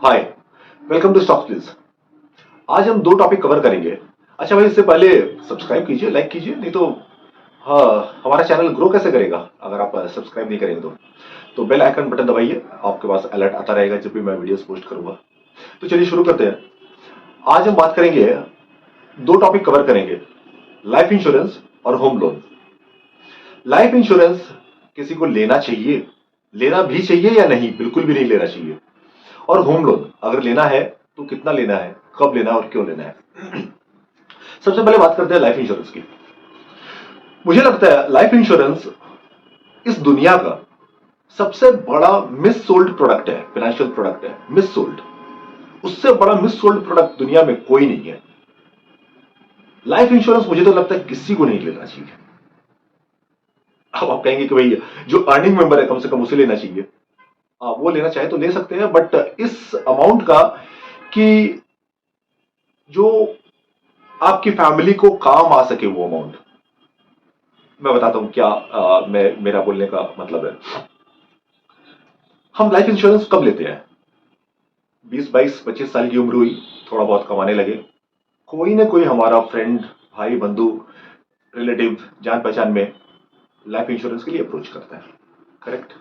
Hi, welcome to stocks please. आज हम दो टॉपिक कवर करेंगे। अच्छा भाई, इससे पहले सब्सक्राइब कीजिए, लाइक कीजिए, नहीं तो हाँ, हमारा चैनल ग्रो कैसे करेगा अगर आप सब्सक्राइब नहीं करेंगे तो बेल आइकन बटन दबाइए, आपके पास अलर्ट आता रहेगा जब भी मैं वीडियोस पोस्ट करूंगा। तो चलिए शुरू करते हैं। आज हम बात करेंगे, दो टॉपिक कवर करेंगे, लाइफ इंश्योरेंस और होम लोन। लाइफ इंश्योरेंस किसी को लेना चाहिए, लेना भी चाहिए या नहीं, बिल्कुल भी नहीं लेना चाहिए। और होम लोन अगर लेना है तो कितना लेना है, कब लेना है और क्यों लेना है। सबसे पहले बात करते हैं लाइफ इंश्योरेंस की। मुझे लगता है लाइफ इंश्योरेंस इस दुनिया का सबसे बड़ा मिस सोल्ड प्रोडक्ट है, फाइनेंशियल प्रोडक्ट है, मिस सोल्ड। उससे बड़ा मिस सोल्ड प्रोडक्ट दुनिया में कोई नहीं है। लाइफ इंश्योरेंस मुझे तो लगता है किसी को नहीं लेना चाहिए। अब आप कहेंगे कि भाई जो अर्निंग मेंबर है कम से कम उसे लेना चाहिए। वो लेना चाहे तो ले सकते हैं, बट इस अमाउंट का कि जो आपकी फैमिली को काम आ सके वो अमाउंट। मैं बताता हूं क्या मेरा बोलने का मतलब है। हम लाइफ इंश्योरेंस कब लेते हैं? 20 22 25 साल की उम्र हुई, थोड़ा बहुत कमाने लगे, कोई ना कोई हमारा फ्रेंड, भाई, बंधु, रिलेटिव, जान पहचान में लाइफ इंश्योरेंस के लिए अप्रोच करता है। करेक्ट।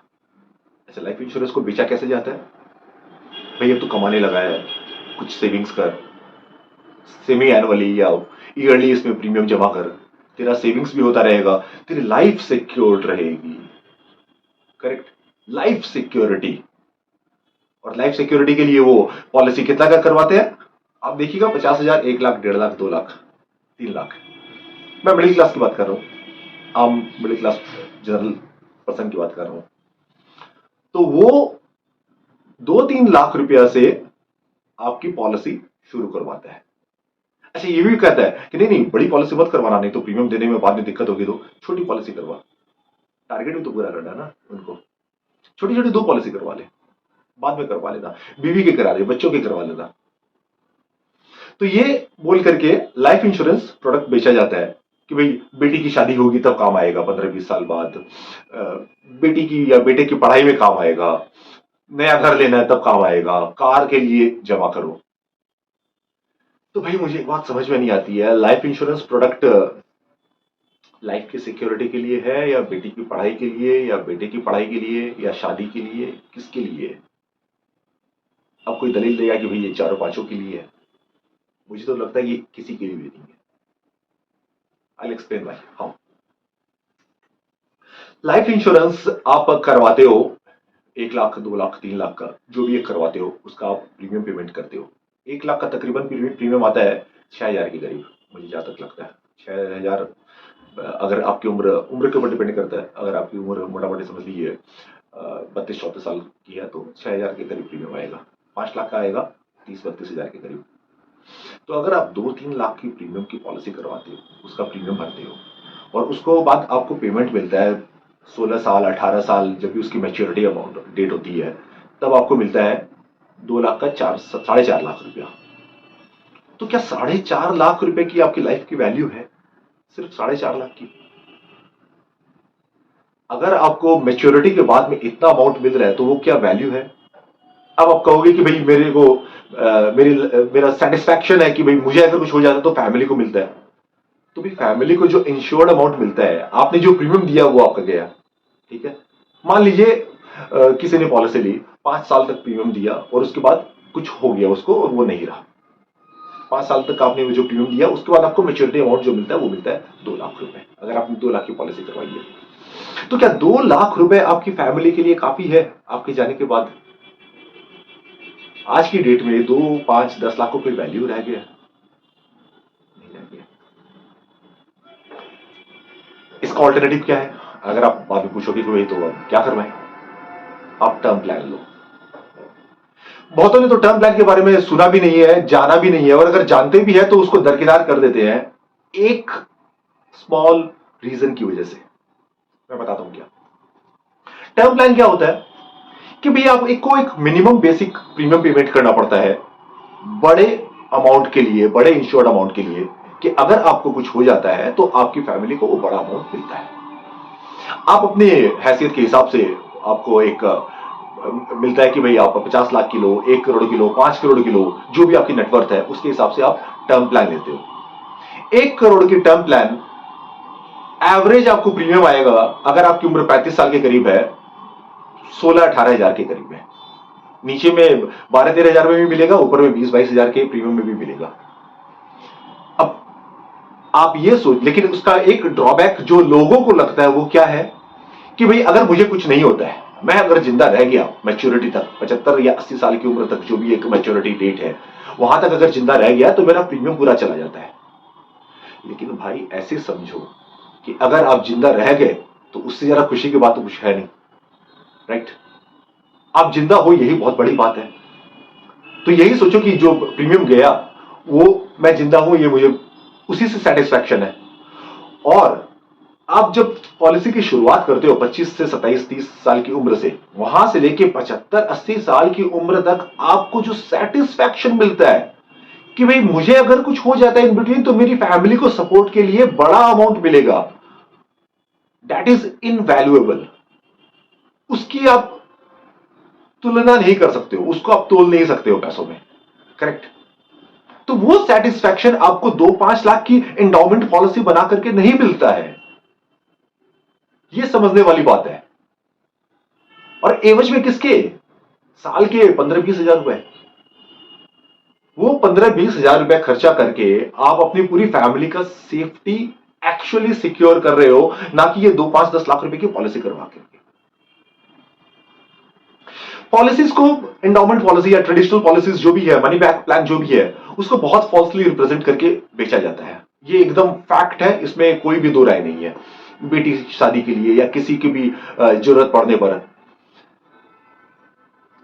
ऐसे लाइफ इंश्योरेंस को बेचा कैसे जाता है? भाई अब तो कमाने लगा है, कुछ सेविंग्स कर, सेमी एनुअली या ईयरली इसमें प्रीमियम जमा कर, तेरा सेविंग्स भी होता रहेगा, तेरी लाइफ सिक्योर्ड रहेगी। करेक्ट। Life security. और लाइफ सिक्योरिटी के लिए वो पॉलिसी कितना का करवाते हैं? आप देखिएगा, 50,000, 1 लाख, 1.5 लाख, 2 लाख, 3 लाख। मैं मिडिल क्लास की बात कर रहा हूं, आम मिडिल क्लास जनरल पर्सन की बात कर रहा हूं। तो वो 2-3 लाख रुपया से आपकी पॉलिसी शुरू करवाता है। अच्छा, ये भी कहता है कि नहीं नहीं, बड़ी पॉलिसी मत करवाना, नहीं तो प्रीमियम देने में बाद में दिक्कत होगी, तो छोटी पॉलिसी करवा। टारगेट भी तो पूरा करना है ना उनको। छोटी छोटी 2 पॉलिसी करवा ले, बाद में करवा लेना, बीवी के करा ले, बच्चों के करवा लेना। तो ये बोल करके लाइफ इंश्योरेंस प्रोडक्ट बेचा जाता है कि भाई बेटी की शादी होगी तब काम आएगा, 15-20 साल बाद, बेटी की या बेटे की पढ़ाई में काम आएगा, नया घर लेना है तब काम आएगा, कार के लिए जमा करो। तो भाई मुझे एक बात समझ में नहीं आती है, लाइफ इंश्योरेंस प्रोडक्ट लाइफ की सिक्योरिटी के लिए है या बेटी की पढ़ाई के लिए या बेटे की पढ़ाई के लिए या शादी के लिए, किसके लिए है? अब कोई दलील देगा कि भाई ये चारों पांचों के लिए है। मुझे तो लगता है कि किसी के लिए भी नहीं है। I explain why. How life insurance आप करवाते हो, 1 लाख, 2 लाख, 3 लाख का जो भी एक करवाते हो, उसका आप प्रीमियम पेमेंट करते हो। 1 लाख का तकरीबन प्रीमियम आता है 6,000 के करीब, मुझे जहां तक लगता है 6,000। अगर आपकी उम्र उम्र के ऊपर डिपेंड करता है, अगर आपकी उम्र मोटा मोटी समझ लीजिए 32-34 साल की है तो 6,000 के करीब प्रीमियम आएगा। 5 लाख का आएगा 30-32 हजार के करीब। तो अगर आप 2-3 लाख की प्रीमियम की पॉलिसी करवाते हो, उसका प्रीमियम भरते हो और उसको बाद आपको पेमेंट मिलता है 16 साल, 18 साल, जब भी उसकी मैच्योरिटी अमाउंट डेट होती है, तब आपको मिलता है 2 लाख का 4-4.5 लाख रुपया। तो क्या 4.5 लाख रुपए की आपकी लाइफ की वैल्यू है? सिर्फ 4.5 लाख की? अगर आपको मेच्योरिटी के बाद में इतना अमाउंट मिल रहा है तो वो क्या वैल्यू है? अब आप कहोगे कि भाई मेरे को मेरा सेटिस्फैक्शन है कि भाई मुझे अगर कुछ हो जाता है तो फैमिली को मिलता है। तो भाई फैमिली को जो इंश्योर्ड अमाउंट मिलता है, आपने जो प्रीमियम दिया वो आपका गया। ठीक है। मान लीजिए किसी ने पॉलिसी ली, 5 साल तक प्रीमियम दिया और उसके बाद कुछ हो गया उसको और वो नहीं रहा। 5 साल तक आपने जो प्रीमियम दिया उसके बाद आपको मेच्योरिटी अमाउंट जो मिलता है वो मिलता है 2 लाख रुपए, अगर आपने 2 लाख की पॉलिसी करवाई है। तो क्या 2 लाख रुपए आपकी फैमिली के लिए काफी है आपके जाने के बाद? आज की डेट में 2, 5, 10 लाख को कोई वैल्यू रह गया? नहीं रह गया। इसका ऑल्टरनेटिव क्या है? अगर आप बाद में पूछोगे कि भाई तो अब क्या करवाएं, आप टर्म प्लान लो। बहुतों ने तो टर्म प्लान के बारे में सुना भी नहीं है, जाना भी नहीं है, और अगर जानते भी है तो उसको दरकिनार कर देते हैं एक स्मॉल रीजन की वजह से। मैं बताता हूं क्या टर्म प्लान क्या होता है। कि भैया आप एक मिनिमम बेसिक प्रीमियम पेमेंट करना पड़ता है बड़े अमाउंट के लिए, बड़े इंश्योर्ड अमाउंट के लिए, कि अगर आपको कुछ हो जाता है तो आपकी फैमिली को वो बड़ा अमाउंट मिलता है। आप अपने हैसियत के हिसाब से आपको एक मिलता है कि भाई आप 50 लाख की लो, 1 करोड़ की लो, 5 करोड़ की लो, जो भी आपकी नेटवर्थ है उसके हिसाब से आप टर्म प्लान लेते हो। 1 करोड़ की टर्म प्लान एवरेज आपको प्रीमियम आएगा, अगर आपकी उम्र 35 साल के करीब है, 16-18 हजार के करीब है। नीचे में 12-13 हजार में भी मिलेगा, ऊपर में 20-22 हजार के प्रीमियम में भी मिलेगा। अब आप ये सोच, लेकिन उसका एक ड्रॉबैक जो लोगों को लगता है वो क्या है कि भाई अगर मुझे कुछ नहीं होता है, मैं अगर जिंदा रह गया मैच्योरिटी तक, 75 या 80 साल की उम्र तक, जो भी एक मैच्योरिटी डेट है, वहां तक अगर जिंदा रह गया तो मेरा प्रीमियम पूरा चला जाता है। लेकिन भाई ऐसे समझो कि अगर आप जिंदा रह गए तो उससे ज्यादा खुशी की बात तो कुछ है नहीं, राइट? आप जिंदा हो, यही बहुत बड़ी बात है। तो यही सोचो कि जो प्रीमियम गया वो मैं जिंदा हूं, ये मुझे उसी से सेटिस्फैक्शन है। और आप जब पॉलिसी की शुरुआत करते हो 25 से 27-30 साल की उम्र से, वहां से लेके 75-80 साल की उम्र तक आपको जो सेटिस्फैक्शन मिलता है कि भाई मुझे अगर कुछ हो जाता है इन बिटवीन तो मेरी फैमिली को सपोर्ट के लिए बड़ा अमाउंट मिलेगा, दैट इज इनवैल्यूएबल। उसकी आप तुलना नहीं कर सकते हो, उसको आप तोल नहीं सकते हो पैसों में, करेक्ट? तो वो सेटिस्फैक्शन आपको 2-5 लाख की एंडोमेंट पॉलिसी बना करके नहीं मिलता है। ये समझने वाली बात है। और एवज में किसके? साल के 15-20 हजार रुपए। वो 15-20 हजार रुपए खर्चा करके आप अपनी पूरी फैमिली का सेफ्टी एक्चुअली सिक्योर कर रहे हो, ना कि ये 2-5-10 लाख रुपए की पॉलिसी करवा के। पॉलिसीज को, एंडोमेंट पॉलिसी या ट्रेडिशनल पॉलिसीज जो भी है, मनी बैक प्लान जो भी है, उसको बहुत फॉल्सली रिप्रेजेंट करके बेचा जाता है। ये एकदम फैक्ट है, इसमें कोई भी दो राय नहीं है। बेटी शादी के लिए या किसी की भी जरूरत पड़ने पर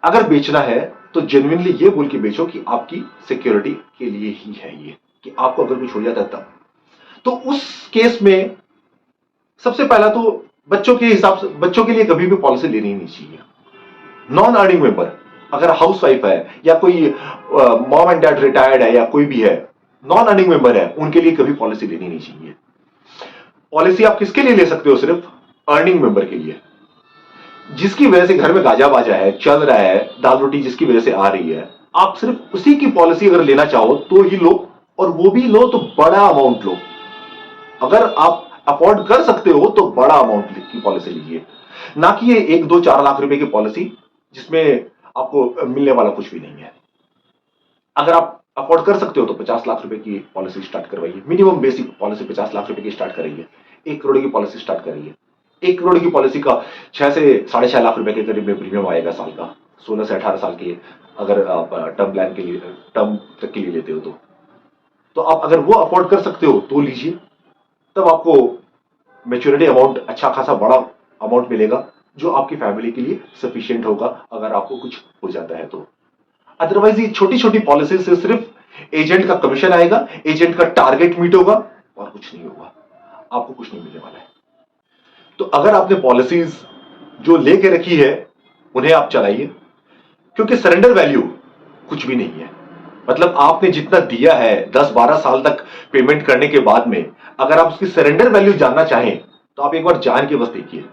अगर बेचना है तो जेन्युइनली ये बोल के बेचो कि आपकी सिक्योरिटी के लिए ही है ये, कि आपको अगर कुछ हो जाता है तब। तो उस केस में सबसे पहला तो बच्चों के हिसाब से, बच्चों के लिए कभी भी पॉलिसी लेनी नहीं चाहिए। नॉन अर्निंग मेंबर, अगर हाउस वाइफ है या कोई मॉम एंड डैड रिटायर्ड है या कोई भी है, नॉन अर्निंग मेंबर है, उनके लिए कभी पॉलिसी लेनी नहीं चाहिए। पॉलिसी आप किसके लिए ले सकते हो? सिर्फ अर्निंग मेंबर के लिए, जिसकी वजह से घर में गाजा बाजा है, चल रहा है, दाल रोटी जिसकी वजह से आ रही है, आप सिर्फ उसी की पॉलिसी अगर लेना चाहो तो ही लो, और वो भी लो तो बड़ा अमाउंट लो। अगर आप अफोर्ड कर सकते हो तो बड़ा अमाउंट की पॉलिसी लीजिए, ना कि ये 1-2-4 लाख रुपए की पॉलिसी जिसमें आपको मिलने वाला कुछ भी नहीं है। अगर आप अफोर्ड कर सकते हो तो 50 लाख रुपए की पॉलिसी स्टार्ट करवाइए, मिनिमम बेसिक पॉलिसी 50 लाख रुपए की स्टार्ट कराइए। 1 करोड़ की पॉलिसी स्टार्ट कराइए। 1 करोड़ की पॉलिसी का 6 से 6.5 लाख रुपए के करीब में प्रीमियम आएगा साल का, 16 से 18 साल के, अगर आप टर्म प्लान के लिए, टर्म तक के लिए लेते हो तो आप अगर वो अफोर्ड कर सकते हो तो लीजिए। तब आपको मेच्योरिटी अमाउंट अच्छा खासा बड़ा अमाउंट मिलेगा, जो आपकी फैमिली के लिए सफिशिएंट होगा अगर आपको कुछ हो जाता है तो। अदरवाइज ये छोटी छोटी पॉलिसी से सिर्फ एजेंट का कमीशन आएगा, एजेंट का टारगेट मीट होगा, और कुछ नहीं होगा, आपको कुछ नहीं मिलने वाला है। तो अगर आपने पॉलिसीज जो लेके रखी है उन्हें आप चलाइए, क्योंकि सरेंडर वैल्यू कुछ भी नहीं है। मतलब आपने जितना दिया है 10-12 साल तक पेमेंट करने के बाद में, अगर आप उसकी सरेंडर वैल्यू जानना चाहें तो आप एक बार जान के बस देखिए।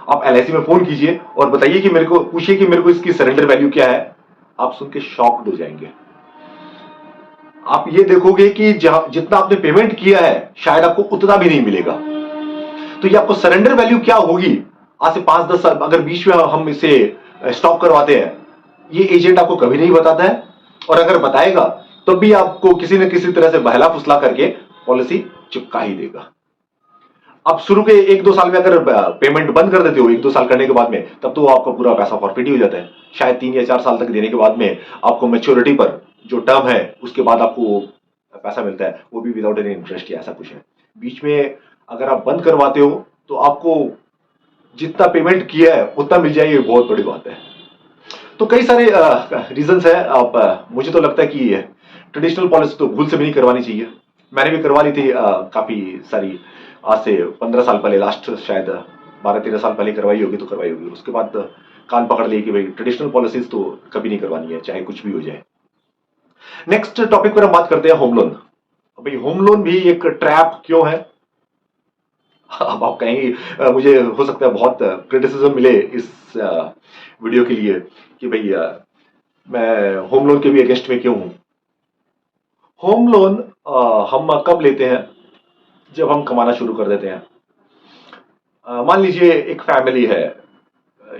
आप एलआईसी में फोन कीजिए और बताइए कि मेरे को, पूछिए कि मेरे को इसकी सरेंडर वैल्यू क्या है। आप सुन के शॉक्ड हो जाएंगे। आप ये देखोगे कि जितना आपने पेमेंट किया है शायद आपको उतना भी नहीं मिलेगा। तो ये आपको सरेंडर वैल्यू क्या होगी, आज से 5-10 साल अगर बीच में हम इसे स्टॉप करवाते हैं, ये एजेंट आपको कभी नहीं बताता है। और अगर बताएगा तो भी आपको किसी न किसी तरह से बहला फुसला करके पॉलिसी चिपका ही देगा। आप शुरू के 1-2 साल में अगर पेमेंट बंद कर देते हो, 1-2 साल करने के बाद में, तब तो आपका पूरा पैसा फॉरफिट ही हो जाता है। शायद 3 या 4 साल तक देने के बाद में आपको मैच्योरिटी पर जो टर्म है उसके बाद आपको पैसा मिलता है, वो भी विदाउट एनी इंटरेस्ट या ऐसा कुछ है। बीच में अगर आप बंद करवाते हो तो आपको जितना पेमेंट किया है उतना मिल जाए, ये बहुत बड़ी बात है। तो कई सारे रीजंस है। आप मुझे तो लगता है कि ट्रेडिशनल पॉलिसी तो भूल से भी नहीं करवानी चाहिए। मैंने भी करवा ली थी काफी सारी, आज से 15 साल पहले, लास्ट शायद 12-13 साल पहले करवाई होगी तो करवाई होगी। उसके बाद कान पकड़ लिए कि भाई ट्रेडिशनल पॉलिसीज तो कभी नहीं करवानी है, चाहे कुछ भी हो जाए। नेक्स्ट टॉपिक पर हम बात करते हैं होम लोन। भाई होम लोन भी एक ट्रैप क्यों है? अब आप कहेंगे मुझे हो सकता है बहुत क्रिटिसिज्म मिले इस वीडियो के लिए कि भाई मैं होम लोन के भी अगेंस्ट में क्यों हूं। होम लोन हम कब लेते हैं, जब हम कमाना शुरू कर देते हैं। मान लीजिए एक फैमिली है,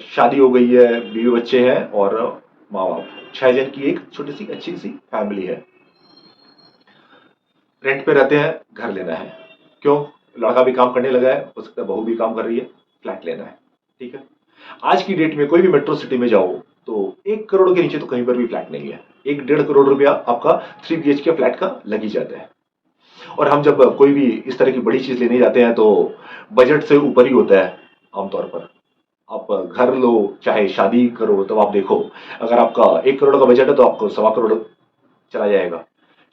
शादी हो गई है, बीवी बच्चे हैं और माँ बाप, 6 जन की एक छोटी सी अच्छी सी फैमिली है। रेंट पे रहते हैं, घर लेना है। क्यों? लड़का भी काम करने लगा है, हो सकता है बहू भी काम कर रही है, फ्लैट लेना है। ठीक है। आज की डेट में कोई भी मेट्रो सिटी में जाओ तो 1 करोड़ के नीचे तो कहीं पर भी फ्लैट नहीं है। 1-1.5 करोड़ रुपया आपका 3 BHK फ्लैट का लग ही जाता है। और हम जब कोई भी इस तरह की बड़ी चीज लेने जाते हैं तो बजट से ऊपर ही होता है आमतौर पर। आप घर लो चाहे शादी करो, तो आप देखो, अगर आपका 1 करोड़ का बजट है तो आपको 1.25 करोड़ चला जाएगा।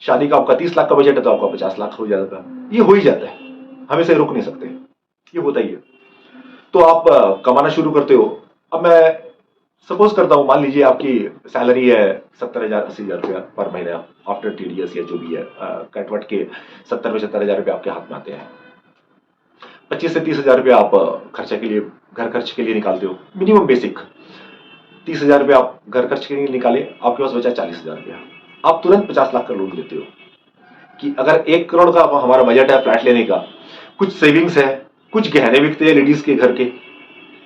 शादी का आपका 30 लाख का बजट है तो आपका 50 लाख हो जाएगा। ये हो ही जाता है, हम इसे रोक नहीं सकते, ये होता ही है। तो आप कमाना शुरू करते हो। अब मैं सपोज करता हूं, मान लीजिए आपकी सैलरी है 70,000-80,000 रुपया पर महीने, आफ्टर TDS या जो भी है कट वट के 70-75 हजार रुपया आपके हाथ में आते हैं। 25 से 30 हजार रुपया आप खर्चा के लिए, घर खर्च के लिए निकालते हो, मिनिमम बेसिक 30 हजार रुपया आप घर खर्च के लिए निकाले, आपके पास बचा 40 हजार रुपया। आप तुरंत 50 लाख का लोन लेते हो कि अगर 1 करोड़ का हमारा बजट है फ्लैट लेने का, कुछ सेविंग्स है, कुछ गहने बिकते हैं लेडीज के घर के,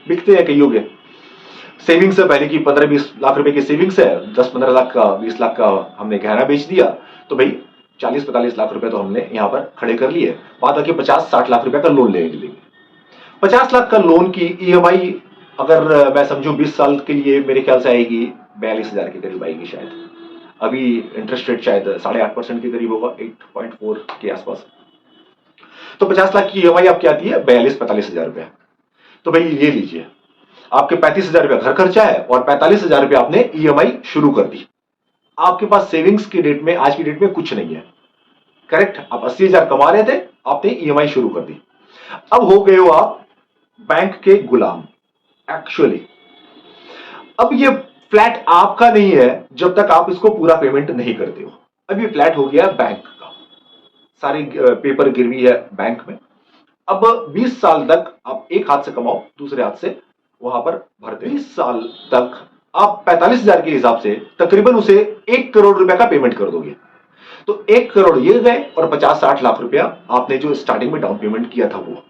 बिकते हैं कईयों के। सेविंग्स है पहले की 15-20 लाख रुपए की सेविंग्स है, 10-15 लाख का 20 लाख का हमने गहना बेच दिया, तो भाई 40-45 लाख रुपए तो हमने यहाँ पर खड़े कर लिए। बात आके 50-60 लाख रुपए का लोन लेंगे। 50 लाख का लोन की EMI अगर मैं समझूं 20 साल के लिए, मेरे ख्याल से आएगी 42,000 के करीब आएगी शायद। अभी इंटरेस्ट रेट शायद 8.5% के करीब होगा, 8.4 के आसपास। तो 50 लाख की EMI आपकी आती है 42-45 हजार रुपया। तो भाई ये लीजिए, आपके 35 हजार रुपया घर खर्चा है और 45 हजार रुपया आपने EMI शुरू कर दी। आपके पास सेविंग्स की डेट में, आज की डेट में कुछ नहीं है। करेक्ट? आप 80,000 कमा रहे थे, आपने EMI शुरू कर दी। अब हो गए हो आप बैंक के गुलाम एक्चुअली। अब ये फ्लैट आपका नहीं है जब तक आप इसको पूरा पेमेंट नहीं करते हो। अब ये फ्लैट हो गया बैंक का, सारी पेपर गिरवी है बैंक में। अब 20 साल तक आप एक हाथ से कमाओ, दूसरे हाथ से वहां पर भरते। 20 साल तक आप 45,000 के हिसाब से तकरीबन उसे 1 करोड़ रुपए का पेमेंट कर दोगे। तो 1 करोड़ ये गए और 50-60 लाख रुपया आपने जो स्टार्टिंग में डाउन पेमेंट किया था वो।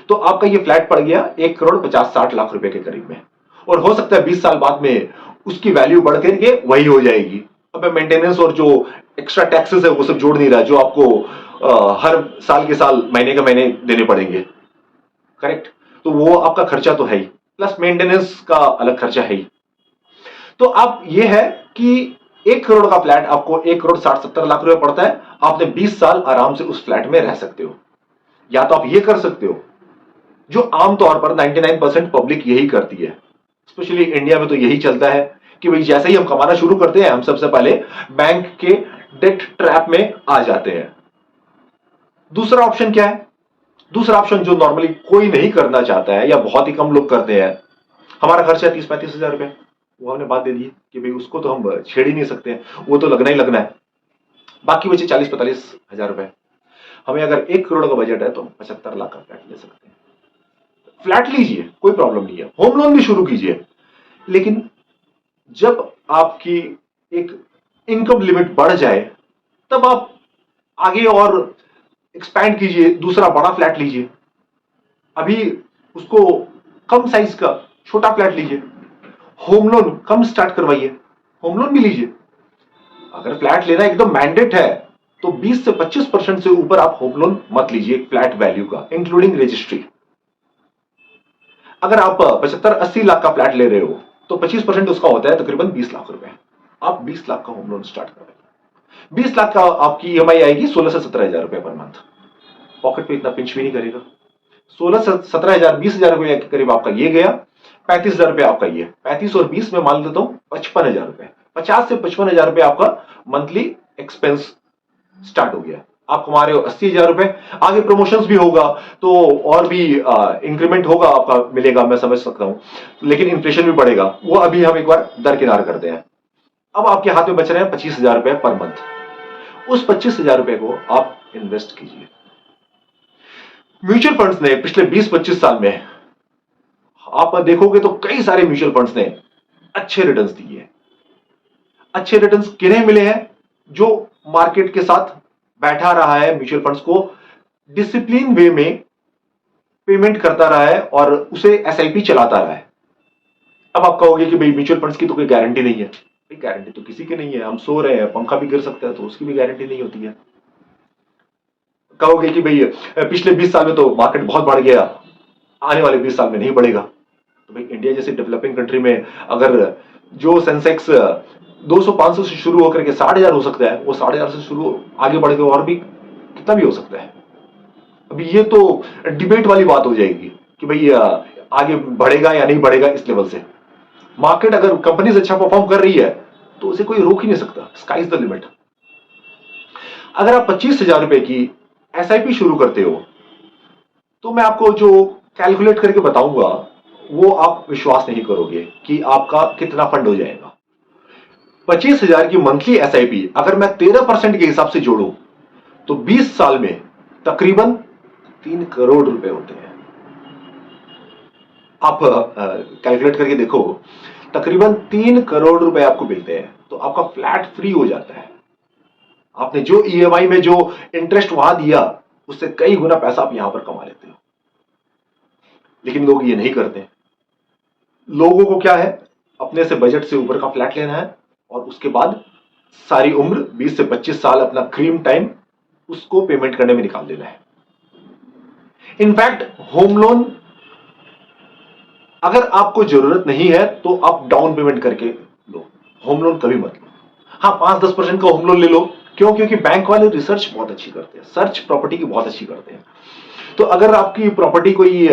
तो आपका ये फ्लैट पड़ गया 1 करोड़ 50-60 लाख रुपए के करीब में। और हो सकता है 20 साल बाद में उसकी वैल्यू बढ़ करके वही हो जाएगी। अब मेंटेनेंस और जो एक्स्ट्रा टैक्सेस है वो सब जोड़ नहीं रहा, जो आपको हर साल के साल, महीने के महीने देने पड़ेंगे। करेक्ट? तो वो आपका खर्चा तो है ही, प्लस मेंटेनेंस का अलग खर्चा है ही। तो आप ये है कि 1 करोड़ का फ्लैट आपको 1 करोड़ 60-70 लाख रुपए पड़ता है। आपने 20 साल आराम से उस फ्लैट में रह सकते हो। या तो आप ये कर सकते हो, जो आमतौर पर 99% पब्लिक यही करती है, स्पेशली इंडिया में तो यही चलता है कि भाई जैसे ही हम कमाना शुरू करते हैं, हम सबसे पहले बैंक के डेट ट्रैप में आ जाते हैं। दूसरा ऑप्शन क्या है? दूसरा ऑप्शन जो नॉर्मली कोई नहीं करना चाहता है या बहुत ही कम लोग करते हैं, हमारा खर्चा है 30-35 हजार रुपए, वो हमने बात दे दी कि भाई उसको तो हम छेड़ ही नहीं सकते, वो तो लगना ही लगना है। बाकी बचे 40-45 हजार रुपए। हमें अगर 1 करोड़ का बजट है तो 75 लाख का फ्लैट ले सकते हैं। फ्लैट लीजिए, कोई प्रॉब्लम नहीं है, होम लोन भी शुरू कीजिए। लेकिन जब आपकी एक इनकम लिमिट बढ़ जाए तब आप आगे और एक्सपैंड कीजिए, दूसरा बड़ा फ्लैट लीजिए। अभी उसको कम साइज का छोटा फ्लैट लीजिए, होम लोन कम स्टार्ट करवाइए, होम लोन भी लीजिए। अगर फ्लैट लेना एकदम मैंडेट है तो 20 से 25% से ऊपर आप होम लोन मत लीजिए फ्लैट वैल्यू का, इंक्लूडिंग रजिस्ट्री। अगर आप 75-80 लाख का फ्लैट ले रहे हो तो 25% उसका होता है तकरीबन 20 लाख रुपए। आप 20 लाख का होम लोन स्टार्ट करें, 20 लाख का आपकी EMI आएगी 16 से 17 हजार रुपए पर मंथ। पॉकेट पे इतना पिंच भी नहीं करेगा। 16 से 17 हजार, 20 हजार रुपए के करीब आपका ये गया, 35 हजार रुपए आपका ये, 35 और 20 में मान लेता हूं 55 हजार रुपए। 50 से 55 हजार रुपए आपका मंथली एक्सपेंस स्टार्ट हो गया। आप कमा रहे हो 80 हजार रुपए, आगे प्रमोशंस भी होगा तो और भी इंक्रीमेंट होगा आपका, मिलेगा, मैं समझ सकता हूं। लेकिन इन्फ्लेशन भी बढ़ेगा, वो अभी हम एक बार दरकिनार करते हैं। अब आपके हाथ में बच रहे हैं 25 हजार रुपए पर मंथ। उस 25 हजार रुपए को आप इन्वेस्ट कीजिए। म्यूचुअल फंड्स ने पिछले 20-25 साल में आप देखोगे तो कई सारे म्यूचुअल फंड्स ने अच्छे रिटर्न्स दिए हैं। अच्छे रिटर्न्स किन्हें मिले हैं? जो मार्केट के साथ बैठा रहा है, म्यूचुअल फंड्स को डिसिप्लिन वे में पेमेंट करता रहा है और उसे एसआईपी चलाता रहा है। अब आप कहोगे कि भाई म्यूचुअल फंड्स की तो कोई गारंटी नहीं है। भाई गारंटी तो किसी की नहीं है, हम सो रहे हैं, पंखा भी गिर सकता है, तो उसकी भी गारंटी नहीं होती है। कहोगे कि भाई पिछले 20 साल में तो मार्केट बहुत बढ़ गया, आने वाले 20 साल में नहीं बढ़ेगा। तो भाई इंडिया जैसे डेवलपिंग कंट्री में अगर जो सेंसेक्स 200-500 से शुरू होकर के 60,000 हो सकता है, वो 60,000 से शुरू आगे बढ़ के और भी कितना भी हो सकता है। अभी ये तो डिबेट वाली बात हो जाएगी कि भाई आगे बढ़ेगा या नहीं बढ़ेगा इस लेवल से। मार्केट अगर कंपनीज अच्छा परफॉर्म कर रही है तो उसे कोई रोक ही नहीं सकता। Sky is the limit. अगर आप 25,000 रुपए की एसआईपी शुरू करते हो तो मैं आपको जो कैलकुलेट करके बताऊंगा वो आप विश्वास नहीं करोगे कि आपका कितना फंड हो जाएगा। 25,000 की मंथली एसआईपी अगर मैं 13% के हिसाब से जोड़ूं तो 20 साल में तकरीबन 3 करोड़ रुपए होते हैं। आप कैलकुलेट करके देखो, तकरीबन 3 करोड़ रुपए आपको मिलते हैं तो आपका फ्लैट फ्री हो जाता है। आपने जो ईएमआई में जो इंटरेस्ट वहां दिया उससे कई गुना पैसा आप यहां पर कमा लेते हो। लेकिन लोग ये नहीं करते। लोगों को क्या है, अपने से बजट से ऊपर का फ्लैट लेना है और उसके बाद सारी उम्र 20 से 25 साल अपना क्रीम टाइम उसको पेमेंट करने में निकाल देना है। इनफैक्ट होम लोन अगर आपको जरूरत नहीं है तो आप डाउन पेमेंट करके लो, होम लोन कभी मत लो। हाँ, 5-10% का होम लोन ले लो। क्यों? क्योंकि बैंक वाले रिसर्च बहुत अच्छी करते हैं, सर्च प्रॉपर्टी की बहुत अच्छी करते हैं। तो अगर आपकी प्रॉपर्टी कोई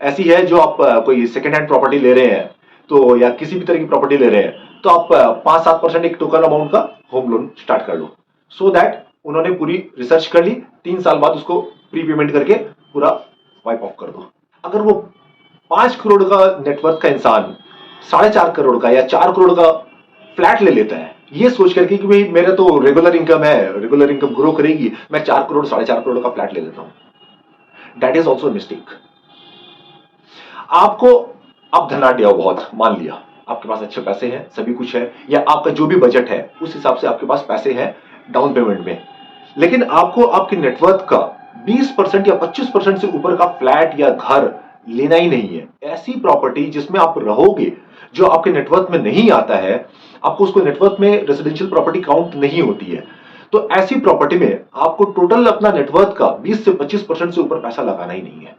ऐसी है जो आप कोई सेकेंड हैंड प्रॉपर्टी ले रहे हैं तो या किसी भी तरह की प्रॉपर्टी ले रहे हैं तो आप 5-7% एक टोकन अमाउंट का होम लोन स्टार्ट कर लो, सो दैट उन्होंने पूरी रिसर्च कर ली, 3 साल बाद उसको प्री पेमेंट करके पूरा वाइप ऑफ कर दो। अगर वो 5 करोड़ का नेटवर्थ का इंसान 4.5 करोड़ का या 4 करोड़ का फ्लैट ले लेता है ये सोच करके कि भाई मेरा तो रेगुलर इनकम है, रेगुलर इनकम ग्रो करेगी, मैं 4 करोड़ 4.5 करोड़ का फ्लैट ले लेता हूं, दैट इज ऑल्सो मिस्टेक। आपको आप धनाढ्य हो बहुत, मान लिया आपके पास अच्छे पैसे हैं, सभी कुछ है, या आपका जो भी बजट है उस हिसाब से आपके पास पैसे हैं डाउन पेमेंट में, लेकिन आपको आपके नेटवर्थ का 20% या 25% से ऊपर का फ्लैट या घर लेना ही नहीं है। ऐसी प्रॉपर्टी जिसमें आप रहोगे जो आपके नेटवर्थ में नहीं आता है, आपको उसको नेटवर्थ में रेजिडेंशियल प्रॉपर्टी काउंट नहीं होती है, तो ऐसी प्रॉपर्टी में आपको टोटल अपना नेटवर्थ का 20 से 25% से ऊपर पैसा लगाना ही नहीं है।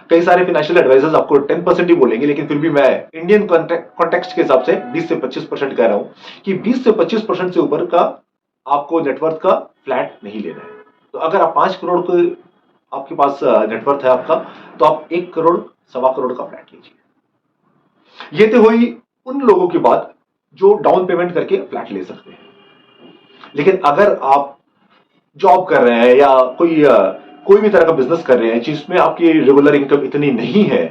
कई सारे फाइनेंशियल एडवाइजर्स आपको 10% ही बोलेंगे, लेकिन फिर भी मैं इंडियन कॉन्टेक्स्ट के हिसाब से 20 से 25% कह रहा हूं कि 20 से 25% से ऊपर का आपको नेटवर्थ का फ्लैट नहीं लेना है। तो अगर आप 5 करोड़ को आपके पास नेटवर्थ है आपका, तो आप 1 करोड़ 1.25 करोड़ का फ्लैट लीजिए। ये तो हुई उन लोगों की बात जो डाउन पेमेंट करके फ्लैट ले सकते हैं। लेकिन अगर आप जॉब कर रहे हैं या कोई भी तरह का बिजनेस कर रहे हैं जिसमें आपकी रेगुलर इनकम इतनी नहीं है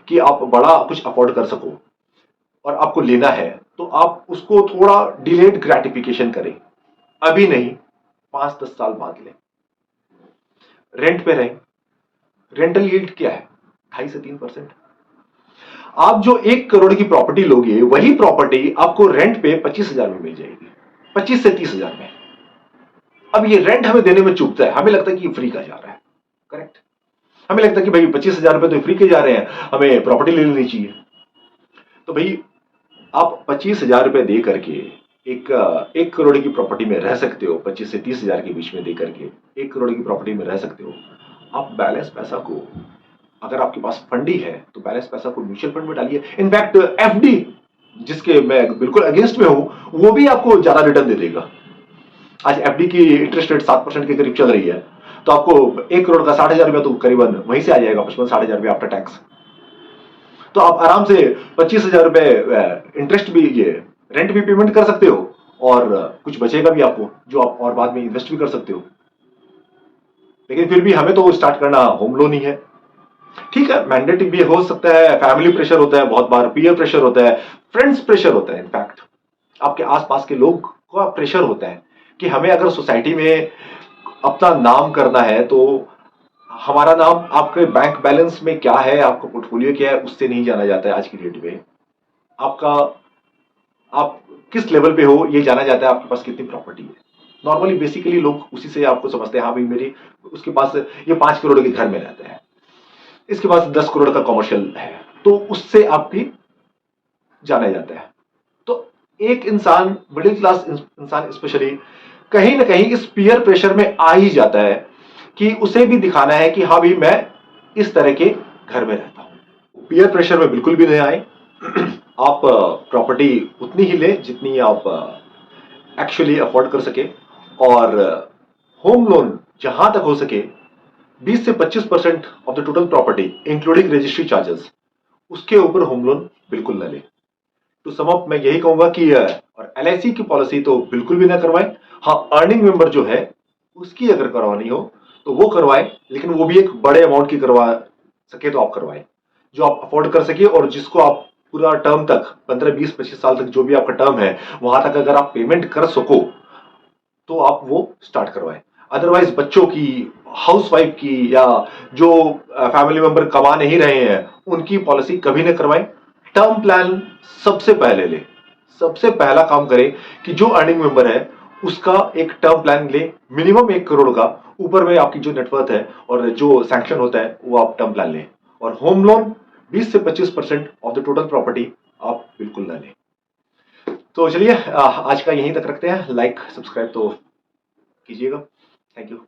कि आप बड़ा कुछ अफोर्ड कर सको और आपको लेना है, तो आप उसको थोड़ा डिलेड ग्रेटिफिकेशन करें, अभी नहीं 5-10 साल बाद लें। रेंट पे रहें। रेंटल यील्ड क्या है? 2.5 से 3%। आप जो 1 करोड़ की प्रॉपर्टी लोगे वही प्रॉपर्टी आपको रेंट पे 25,000 में मिल जाएगी, 25 से 30,000 में। अब ये रेंट हमें देने में चूकता है, हमें लगता है कि ये फ्री का जा रहा है, करेक्ट। हमें लगता है कि भाई 25,000 रुपए तो फ्री के जा रहे हैं, हमें प्रॉपर्टी ले लेनी चाहिए। तो भाई आप 25,000 रुपए दे करके एक करोड़ की प्रॉपर्टी में रह सकते हो, 25 से 30,000 के बीच में दे करके 1 करोड़ की प्रॉपर्टी में रह सकते हो। आप बैलेंस पैसा को, अगर आपके पास फंडी है तो बैलेंस पैसा को म्यूचुअल फंड में डालिए। इनफैक्ट एफडी, जिसके मैं बिल्कुल अगेंस्ट में हूं, वो भी आपको ज्यादा रिटर्न दे देगा। आज एफडी की इंटरेस्ट रेट 7% के करीब चल रही है, तो आपको 1 करोड़ का 60,000 रुपया तो करीबन वहीं से आ जाएगा, 55-60,000 रुपया आफ्टर टैक्स। तो आप आराम से 25,000 रुपए इंटरेस्ट भी, ये रेंट भी पेमेंट कर सकते हो और कुछ बचेगा भी आपको जो आप और बाद में इन्वेस्ट भी कर सकते हो। लेकिन फिर भी हमें तो स्टार्ट करना होम लोन ही है। ठीक है, मैंडेटरी भी हो सकता है, फैमिली प्रेशर होता है, बहुत बार पीयर प्रेशर होता है, फ्रेंड्स प्रेशर होता है, इनफैक्ट आपके आसपास के लोग का प्रेशर होता है कि हमें अगर सोसाइटी में अपना नाम करना है तो हमारा नाम आपके बैंक बैलेंस में क्या है, आपका पोर्टफोलियो क्या है, उससे नहीं जाना जाता है आज की डेट में। आपका आप किस लेवल पे हो ये जाना जाता है, आपके पास कितनी प्रॉपर्टी है। नॉर्मली बेसिकली लोग उसी से आपको समझते हैं, हाँ भाई मेरी उसके पास ये 5 करोड़ के घर में रहता है, इसके पास 10 करोड़ का कमर्शियल है, तो उससे आपकी जाना जाता है। तो एक इंसान, मिडिल क्लास इंसान स्पेशली, कहीं ना कहीं इस पीयर प्रेशर में आ ही जाता है कि उसे भी दिखाना है कि हाँ भाई मैं इस तरह के घर में रहता हूं। पीयर प्रेशर में बिल्कुल भी नहीं आए। आप प्रॉपर्टी उतनी ही ले जितनी आप एक्चुअली अफोर्ड कर सके, और होम लोन जहां तक हो सके 20 से 25% of the total property including registry charges, उसके ऊपर होम लोन बिल्कुल न ले। तो सम अप मैं यही कहूंगा कि और एलआईसी की पॉलिसी तो बिल्कुल भी ना करवाएं। हाँ, अर्निंग मेंबर जो है उसकी अगर करवानी हो तो वो करवाएं, लेकिन वो भी एक बड़े अमाउंट की करवा सके तो आप करवाएं, जो आप अफोर्ड कर सके और जिसको आप पूरा टर्म तक 15 20 25 साल तक जो भी आपका टर्म है वहां तक अगर आप पेमेंट कर सको तो आप वो स्टार्ट करवाएं। अदरवाइज बच्चों की, हाउसवाइफ की, या जो फैमिली मेंबर कमा नहीं रहे हैं उनकी पॉलिसी कभी ना करवाएं। टर्म प्लान सबसे पहले ले, सबसे पहला काम करें कि जो अर्निंग मेंबर है उसका एक टर्म प्लान ले, मिनिमम 1 करोड़ का। ऊपर में आपकी जो नेटवर्थ है और जो सैंक्शन होता है वो आप टर्म प्लान लें। और होम लोन 20 से 25% ऑफ द टोटल प्रॉपर्टी आप बिल्कुल ना लें। तो चलिए आज का यहीं तक रखते हैं। लाइक सब्सक्राइब तो कीजिएगा। Thank you.